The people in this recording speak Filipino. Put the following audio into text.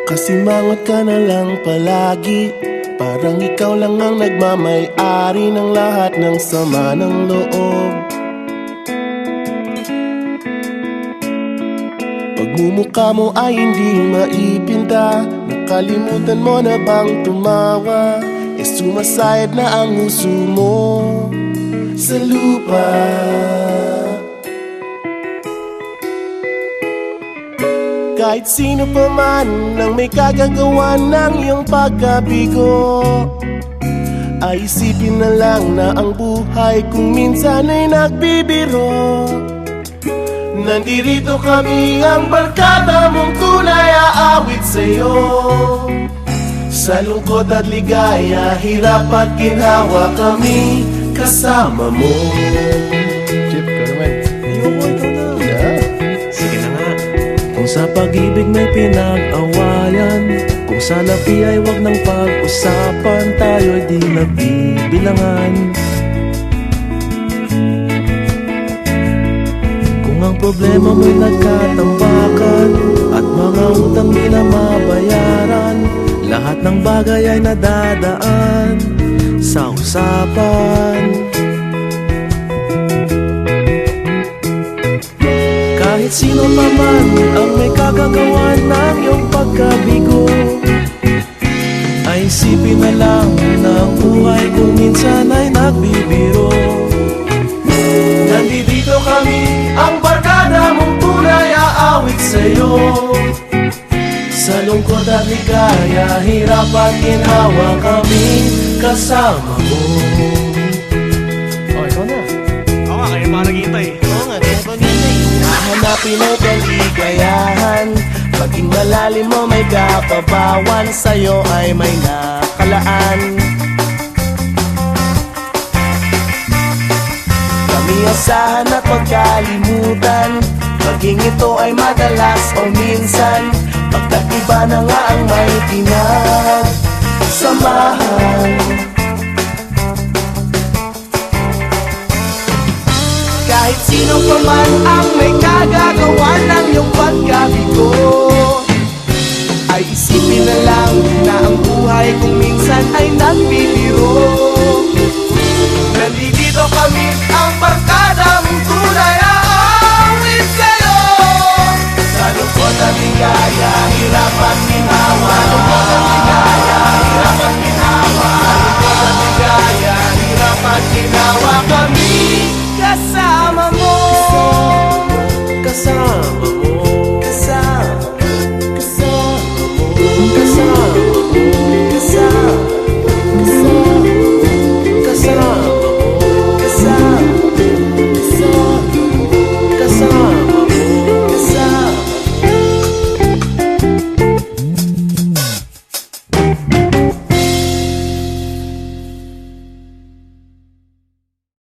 Kasimangot ka na lang palagi, parang ikaw lang ang nagmamay-ari ng lahat ng sama ng loob. Pagmumukha mo ay hindi maipinta, nakalimutan mo na bang tumawa? Sumasayad na ang uso mo sa lupa. Kahit sino pa man ang may kagagawa ng iyong pagkabigo, ay isipin na lang na ang buhay kung minsan ay nagbibiro. Nandirito kami, ang barkada mong tunay aawit sa'yo. Sa lungkot at ligaya, hirap at ginhawa, kami kasama mo. Chip, ka naman. Ikaw na. Yeah. Sige na nga. Kung sa pag-ibig may pinag-awayan, kung sa lapi ay wag nang pag-usapan, tayo'y di nagbibilangan. Kung ang problema mo'y nagkatambakan at mga utang di na mabayaran, lahat ng bagay ay nadadaan sa usapan. Kahit sino pa man ang may kagagawa ng iyong pagkabigo, ay isipin na lang na ang buhay kung minsan ay nagbibiro. Nandito kami, ang barkada mong tunay aawit sa'yo. Sa lungkot at ligaya, hirap at ginhawa, kami kasama mo. Oh, ikaw na. Oo nga, kayo pa naghihintay. Oo nga, kaya ba ganyan? Hahanapin ay kaligayahan, maging malalim mo may kapabawan, sa'yo ay may nakalaan. Kami asahan at pagkalimutan, maging ito ay madalas o minsan, pagkat iba na nga ang may pinagsamahan. Kahit sino pa man ang may kagagawa ng iyong pagkabigo, ay isipin na lang na ang buhay kung minsan ay nagbibiro.